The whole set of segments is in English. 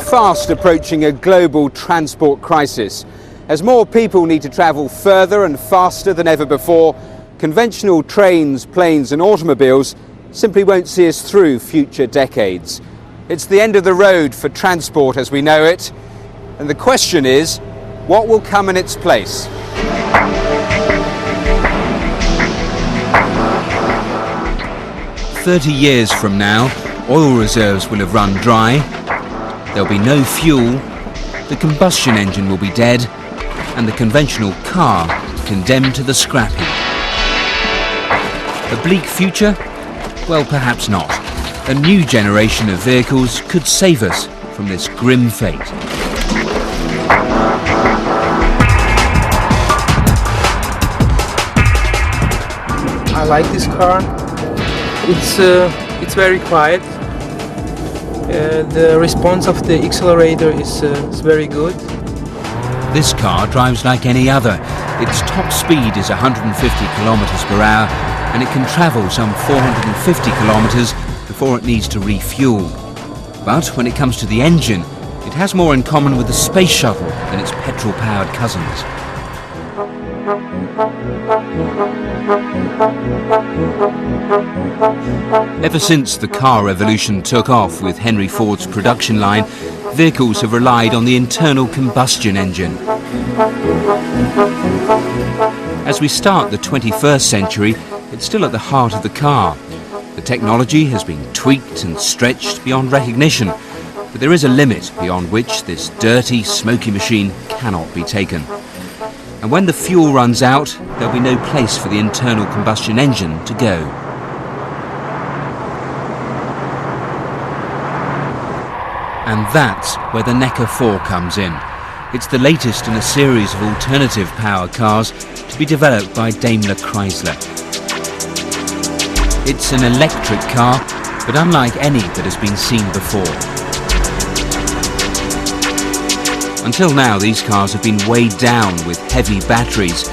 fast approaching a global transport crisis. As more people need to travel further and faster than ever before, conventional trains, planes and automobiles simply won't see us through future decades. It's the end of the road for transport as we know it, and the question is, what will come in its place? "30 years from now, oil reserves will have run dry, there'll be no fuel, the combustion engine will be dead, and the conventional car condemned to the scrap heap." A bleak future? Well, perhaps not. A new generation of vehicles could save us from this grim fate. I like this car. It's very quiet. The response of the accelerator is very good. This car drives like any other. Its top speed is 150 kilometers per hour, and it can travel some 450 kilometers before it needs to refuel. But when it comes to the engine, it has more in common with the space shuttle than its petrol-powered cousins. Ever since the car revolution took off with Henry Ford's production line, vehicles have relied on the internal combustion engine. As we start the 21st century, it's still at the heart of the car. The technology has been tweaked and stretched beyond recognition, but there is a limit beyond which this dirty, smoky machine cannot be taken. And when the fuel runs out, there'll be no place for the internal combustion engine to go. And that's where the Necker 4 comes in. It's the latest in a series of alternative power cars to be developed by Daimler Chrysler. It's an electric car, but unlike any that has been seen before. Until now, these cars have been weighed down with heavy batteries.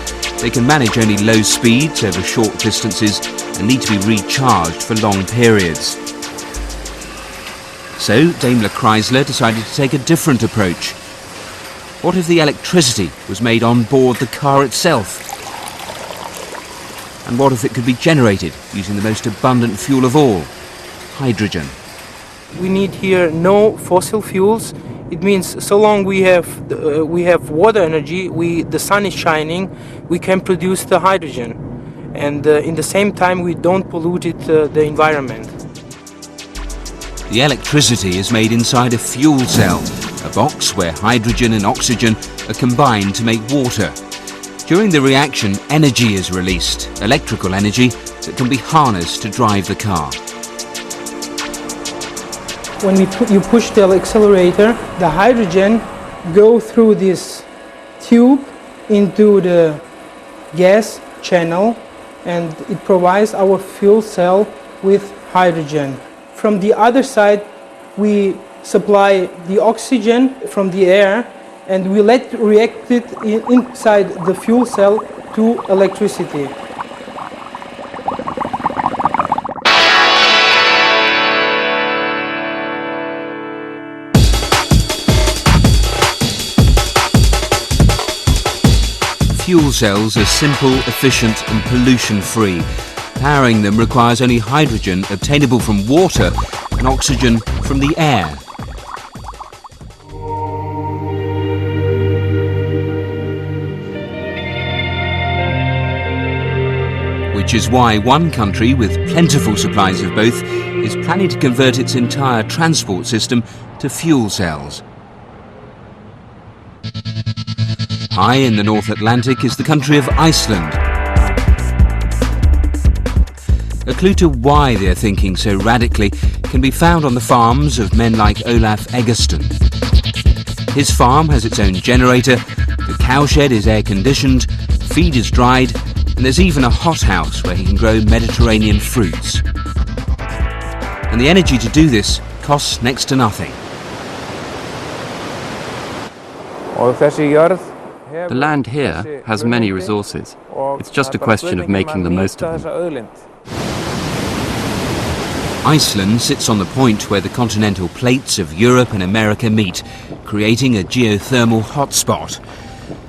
They can manage only low speeds over short distances and need to be recharged for long periods. So Daimler Chrysler decided to take a different approach. What if the electricity was made on board the car itself? And what if it could be generated using the most abundant fuel of all, hydrogen? We need here no fossil fuels. It means so long we have water energy, the sun is shining, we can produce the hydrogen. And in the same time we don't pollute the environment. The electricity is made inside a fuel cell, a box where hydrogen and oxygen are combined to make water. During the reaction, energy is released, electrical energy that can be harnessed to drive the car. When you push the accelerator, the hydrogen go through this tube into the gas channel, and it provides our fuel cell with hydrogen. From the other side, we supply the oxygen from the air, and we react it inside the fuel cell to electricity. Fuel cells are simple, efficient and pollution-free. Powering them requires only hydrogen obtainable from water and oxygen from the air. Which is why one country with plentiful supplies of both is planning to convert its entire transport system to fuel cells. High in the North Atlantic is the country of Iceland. A clue to why they're thinking so radically can be found on the farms of men like Olaf Eggersten. His farm has its own generator, the cowshed is air-conditioned, feed is dried, and there's even a hothouse where he can grow Mediterranean fruits. And the energy to do this costs next to nothing. The land here has many resources. It's just a question of making the most of them. Iceland sits on the point where the continental plates of Europe and America meet, creating a geothermal hotspot.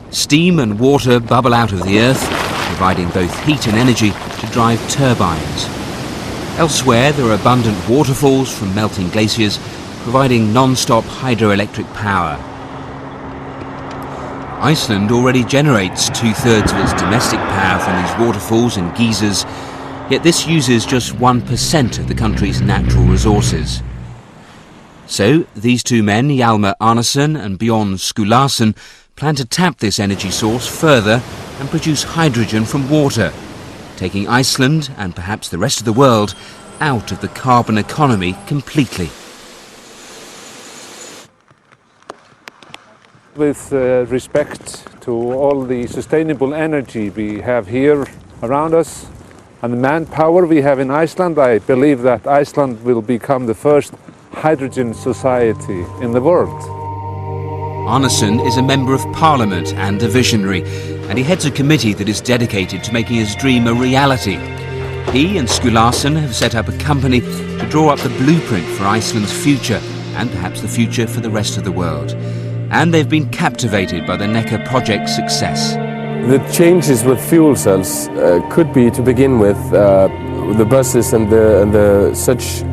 Steam and water bubble out of the earth, providing both heat and energy to drive turbines. Elsewhere, there are abundant waterfalls from melting glaciers, providing non-stop hydroelectric power. Iceland already generates 2/3 of its domestic power from these waterfalls and geysers, yet this uses just 1% of the country's natural resources. So, these two men, Hjalmar Arnason and Bjorn Skulason, plan to tap this energy source further and produce hydrogen from water, taking Iceland, and perhaps the rest of the world, out of the carbon economy completely. With respect to all the sustainable energy we have here around us and the manpower we have in Iceland, I believe that Iceland will become the first hydrogen society in the world. Arnason is a member of Parliament and a visionary, and he heads a committee that is dedicated to making his dream a reality. He and Skulason have set up a company to draw up the blueprint for Iceland's future, and perhaps the future for the rest of the world. And they've been captivated by the Neckar project's success. The changes with fuel cells could be, to begin with, the buses and the such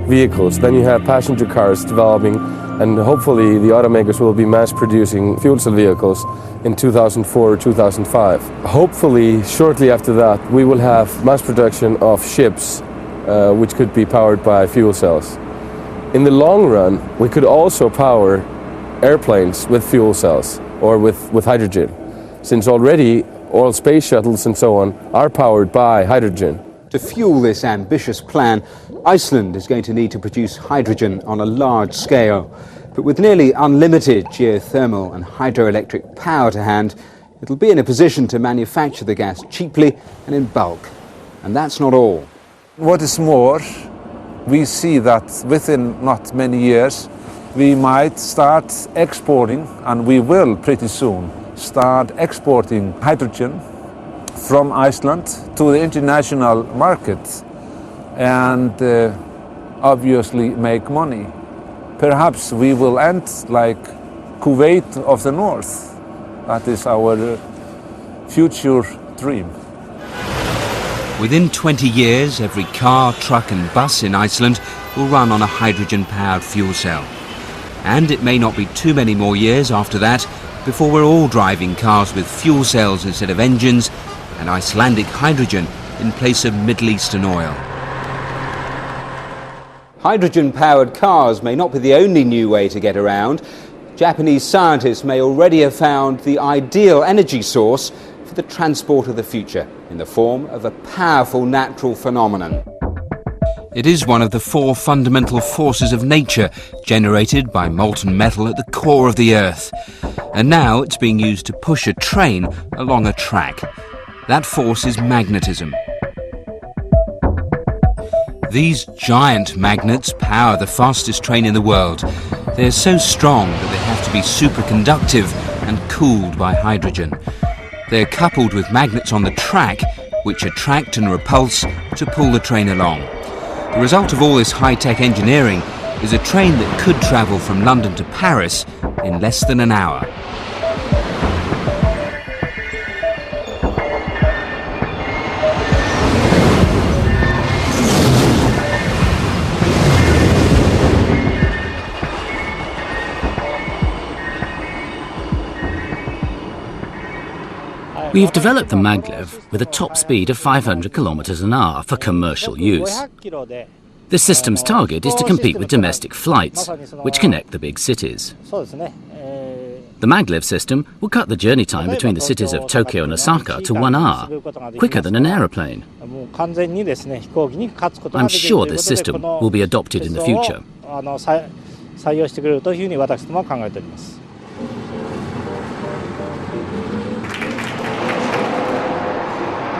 vehicles. Then you have passenger cars developing, and hopefully the automakers will be mass producing fuel cell vehicles in 2004 or 2005. Hopefully, shortly after that, we will have mass production of ships which could be powered by fuel cells. In the long run, we could also power airplanes with fuel cells or with hydrogen, since already all space shuttles and so on are powered by hydrogen. To fuel this ambitious plan, Iceland is going to need to produce hydrogen on a large scale. But with nearly unlimited geothermal and hydroelectric power to hand, it'll be in a position to manufacture the gas cheaply and in bulk. And that's not all. What is more, we see that within not many years we might start exporting, and we will pretty soon start exporting hydrogen from Iceland to the international market and obviously make money. Perhaps we will end like Kuwait of the North. That is our future dream. Within 20 years, every car, truck and bus in Iceland will run on a hydrogen-powered fuel cell. And it may not be too many more years after that before we're all driving cars with fuel cells instead of engines and Icelandic hydrogen in place of Middle Eastern oil. Hydrogen-powered cars may not be the only new way to get around. Japanese scientists may already have found the ideal energy source for the transport of the future in the form of a powerful natural phenomenon. It is one of the four fundamental forces of nature generated by molten metal at the core of the Earth. And now it's being used to push a train along a track. That force is magnetism. These giant magnets power the fastest train in the world. They're so strong that they have to be superconductive and cooled by hydrogen. They're coupled with magnets on the track, which attract and repulse to pull the train along. The result of all this high-tech engineering is a train that could travel from London to Paris in less than an hour. We've developed the maglev with a top speed of 500 kilometers an hour for commercial use. The system's target is to compete with domestic flights, which connect the big cities. The maglev system will cut the journey time between the cities of Tokyo and Osaka to 1 hour, quicker than an aeroplane. I'm sure this system will be adopted in the future.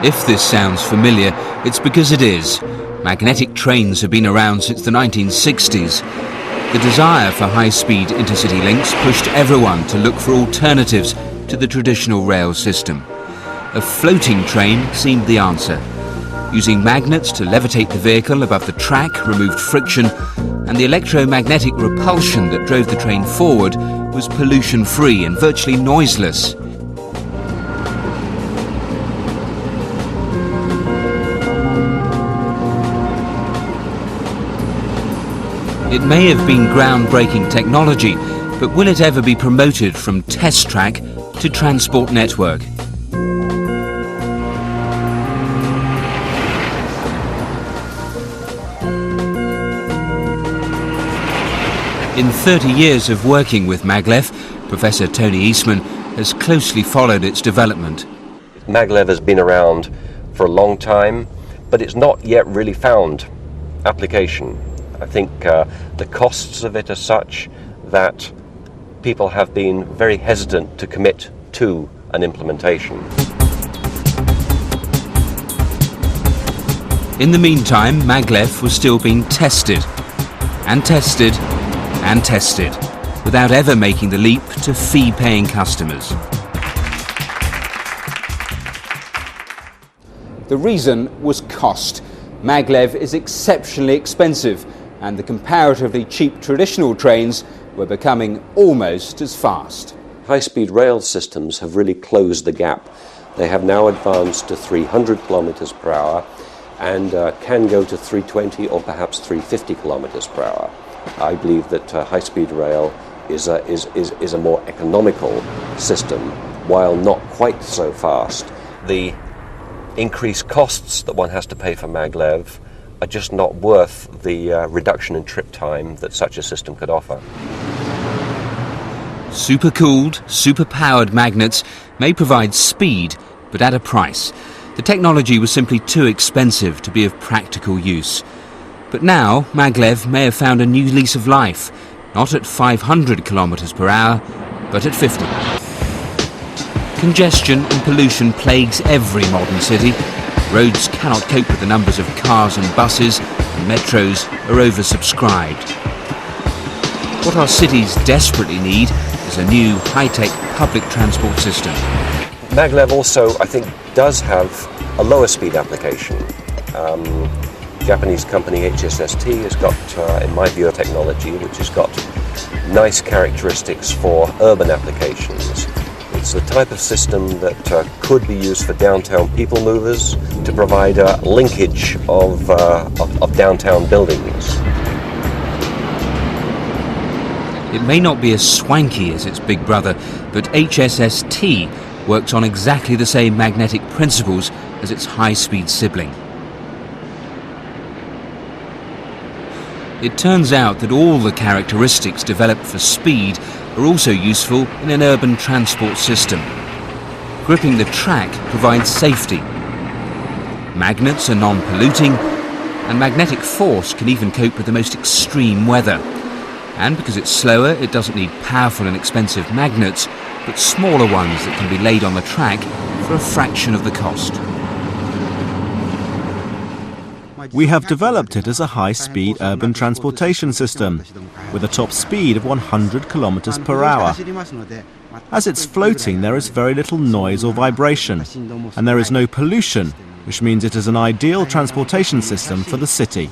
If this sounds familiar, it's because it is. Magnetic trains have been around since the 1960s. The desire for high-speed intercity links pushed everyone to look for alternatives to the traditional rail system. A floating train seemed the answer. Using magnets to levitate the vehicle above the track removed friction, and the electromagnetic repulsion that drove the train forward was pollution-free and virtually noiseless. It may have been groundbreaking technology, but will it ever be promoted from test track to transport network? In 30 years of working with maglev, Professor Tony Eastman has closely followed its development. Maglev has been around for a long time, but it's not yet really found application. I think the costs of it are such that people have been very hesitant to commit to an implementation. In the meantime, maglev was still being tested, and tested, and tested, without ever making the leap to fee-paying customers. The reason was cost. Maglev is exceptionally expensive, and the comparatively cheap traditional trains were becoming almost as fast. High-speed rail systems have really closed the gap. They have now advanced to 300 kilometers per hour and can go to 320 or perhaps 350 kilometers per hour. I believe that high-speed rail is a more economical system, while not quite so fast. The increased costs that one has to pay for maglev are just not worth the reduction in trip time that such a system could offer. Super-cooled, super-powered magnets may provide speed, but at a price. The technology was simply too expensive to be of practical use. But now, maglev may have found a new lease of life, not at 500 kilometers per hour, but at 50. Congestion and pollution plagues every modern city. Roads cannot cope with the numbers of cars and buses, and metros are oversubscribed. What our cities desperately need is a new high-tech public transport system. Maglev also, I think, does have a lower speed application. Japanese company HSST has got, in my view, a technology which has got nice characteristics for urban applications. It's the type of system that could be used for downtown people movers to provide a linkage of downtown buildings. It may not be as swanky as its big brother, but HSST works on exactly the same magnetic principles as its high-speed sibling. It turns out that all the characteristics developed for speed are also useful in an urban transport system. Gripping the track provides safety. Magnets are non-polluting, and magnetic force can even cope with the most extreme weather. And because it's slower, it doesn't need powerful and expensive magnets, but smaller ones that can be laid on the track for a fraction of the cost. We have developed it as a high-speed urban transportation system with a top speed of 100 kilometers per hour. As it's floating, there is very little noise or vibration, and there is no pollution, which means it is an ideal transportation system for the city.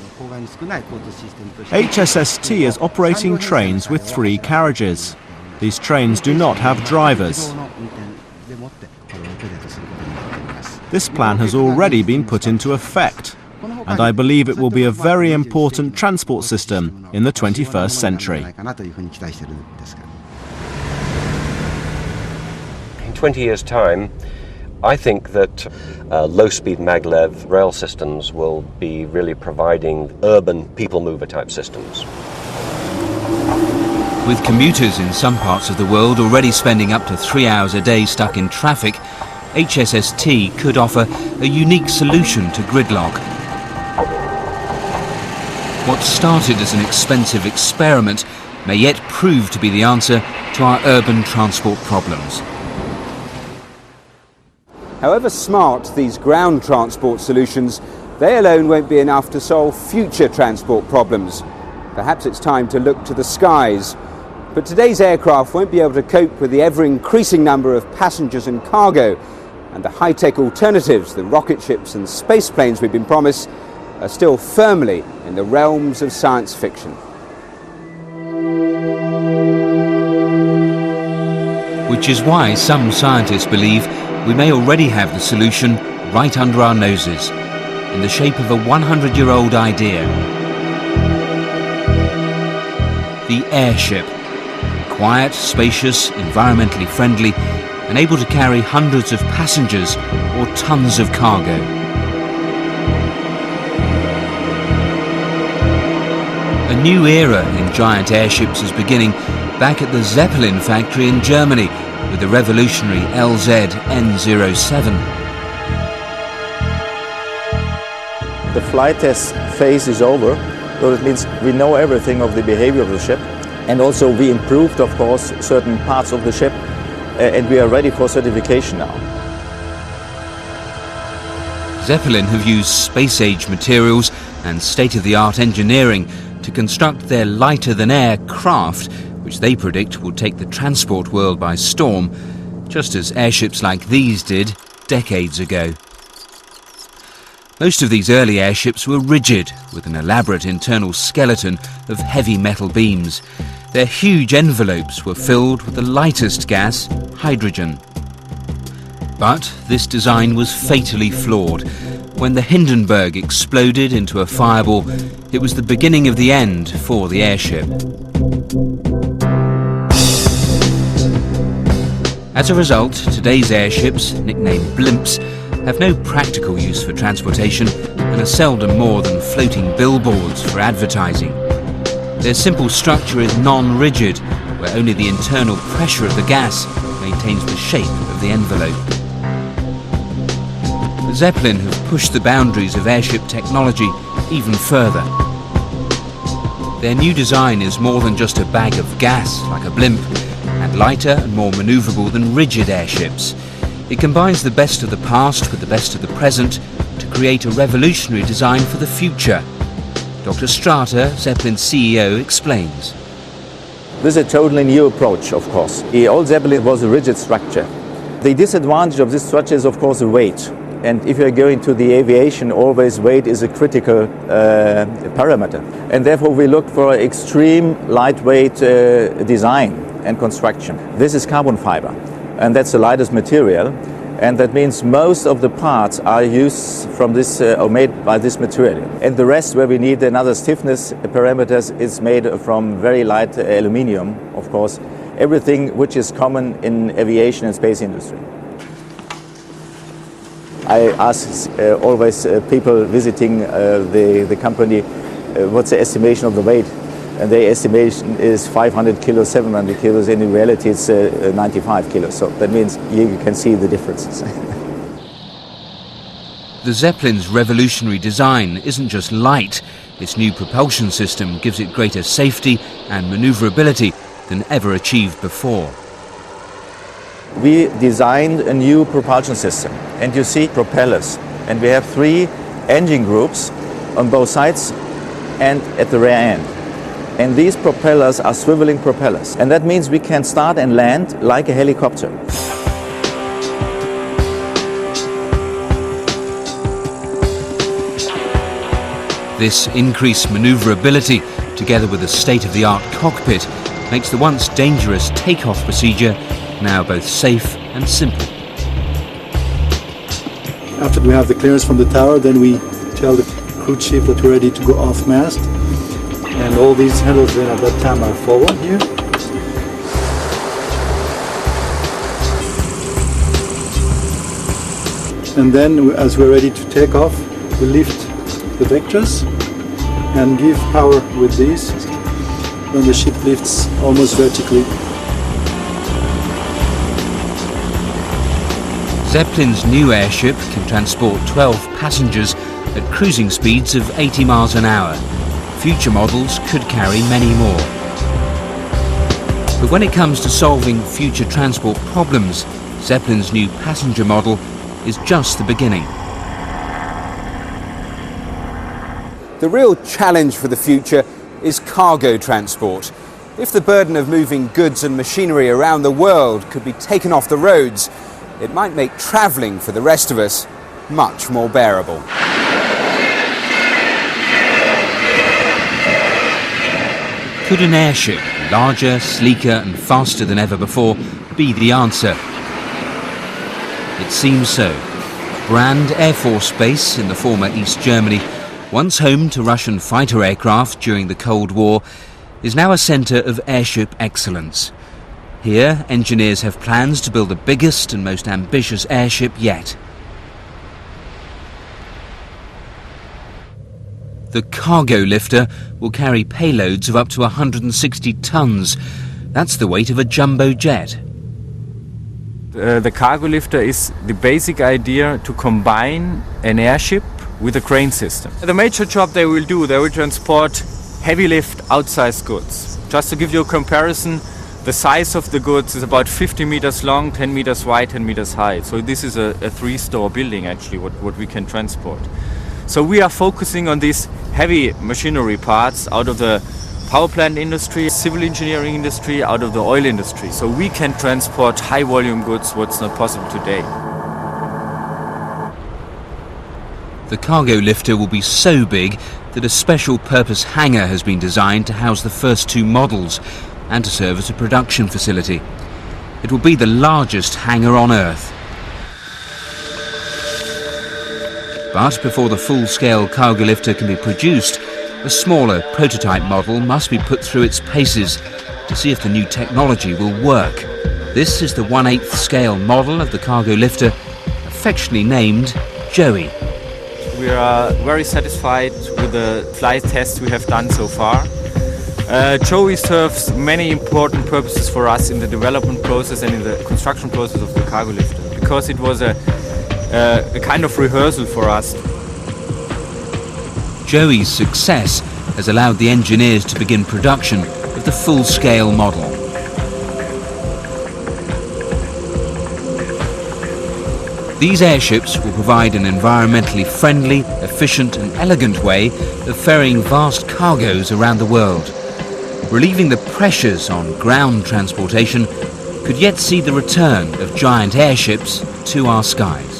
HSST is operating trains with 3 carriages. These trains do not have drivers. This plan has already been put into effect, and I believe it will be a very important transport system in the 21st century. In 20 years' time, I think that low-speed maglev rail systems will be really providing urban people mover type systems. With commuters in some parts of the world already spending up to 3 hours a day stuck in traffic, HSST could offer a unique solution to gridlock. What started as an expensive experiment may yet prove to be the answer to our urban transport problems. However smart these ground transport solutions, they alone won't be enough to solve future transport problems. Perhaps it's time to look to the skies. But today's aircraft won't be able to cope with the ever-increasing number of passengers and cargo, and the high-tech alternatives, the rocket ships and space planes we've been promised, are still firmly in the realms of science fiction. Which is why some scientists believe we may already have the solution right under our noses, in the shape of a 100-year-old idea. The airship. Quiet, spacious, environmentally friendly, and able to carry hundreds of passengers or tons of cargo. A new era in giant airships is beginning back at the Zeppelin factory in Germany with the revolutionary LZ N07. The flight test phase is over, so it means we know everything of the behavior of the ship, and also we improved, of course, certain parts of the ship, and we are ready for certification now. Zeppelin have used space-age materials and state-of-the-art engineering to construct their lighter-than-air craft, which they predict will take the transport world by storm, just as airships like these did decades ago. Most of these early airships were rigid, with an elaborate internal skeleton of heavy metal beams. Their huge envelopes were filled with the lightest gas, hydrogen. But this design was fatally flawed. When the Hindenburg exploded into a fireball, it was the beginning of the end for the airship. As a result, today's airships, nicknamed blimps, have no practical use for transportation and are seldom more than floating billboards for advertising. Their simple structure is non-rigid, where only the internal pressure of the gas maintains the shape of the envelope. The Zeppelin have pushed the boundaries of airship technology even further. Their new design is more than just a bag of gas, like a blimp, and lighter and more manoeuvrable than rigid airships. It combines the best of the past with the best of the present to create a revolutionary design for the future. Dr. Strata, Zeppelin's CEO, explains. This is a totally new approach, of course. The old Zeppelin was a rigid structure. The disadvantage of this structure is, of course, the weight. And if you're going to the aviation, always weight is a critical parameter. And therefore we looked for extreme lightweight design and construction. This is carbon fiber, and that's the lightest material. And that means most of the parts are used from this or made by this material. And the rest, where we need another stiffness parameters, is made from very light aluminium, of course. Everything which is common in aviation and space industry. I ask always people visiting the company what's the estimation of the weight, and their estimation is 500 kilos, 700 kilos. In reality it's 95 kilos, so that means you can see the differences. The Zeppelin's revolutionary design isn't just light. Its new propulsion system gives it greater safety and manoeuvrability than ever achieved before. We designed a new propulsion system, and you see propellers, and we have 3 engine groups on both sides and at the rear end. And these propellers are swiveling propellers, and that means we can start and land like a helicopter. This increased manoeuvrability, together with a state-of-the-art cockpit, makes the once dangerous takeoff procedure now both safe and simple. After we have the clearance from the tower, then we tell the crew chief that we're ready to go off mast, and all these handles then at that time are forward here. And then as we're ready to take off, we lift the vectors and give power with these when the ship lifts almost vertically. Zeppelin's new airship can transport 12 passengers at cruising speeds of 80 miles an hour. Future models could carry many more. But when it comes to solving future transport problems, Zeppelin's new passenger model is just the beginning. The real challenge for the future is cargo transport. If the burden of moving goods and machinery around the world could be taken off the roads, it might make travelling for the rest of us much more bearable. Could an airship, larger, sleeker and faster than ever before, be the answer? It seems so. Brand Air Force Base in the former East Germany, once home to Russian fighter aircraft during the Cold War, is now a centre of airship excellence. Here, engineers have plans to build the biggest and most ambitious airship yet. The cargo lifter will carry payloads of up to 160 tons. That's the weight of a jumbo jet. The cargo lifter is the basic idea to combine an airship with a crane system. The major job they will do, they will transport heavy lift outsized goods. Just to give you a comparison, the size of the goods is about 50 meters long, 10 meters wide, 10 meters high. So this is a 3-store building actually, what we can transport. So we are focusing on these heavy machinery parts out of the power plant industry, civil engineering industry, out of the oil industry. So we can transport high volume goods, what's not possible today. The cargo lifter will be so big that a special purpose hangar has been designed to house the first 2 models and to serve as a production facility. It will be the largest hangar on Earth. But before the full-scale cargo lifter can be produced, a smaller prototype model must be put through its paces to see if the new technology will work. This is the 1/8 scale model of the cargo lifter, affectionately named Joey. We are very satisfied with the flight tests we have done so far. Joey serves many important purposes for us in the development process and in the construction process of the cargo lifter, because it was a kind of rehearsal for us. Joey's success has allowed the engineers to begin production of the full-scale model. These airships will provide an environmentally friendly, efficient and elegant way of ferrying vast cargoes around the world. Relieving the pressures on ground transportation could yet see the return of giant airships to our skies.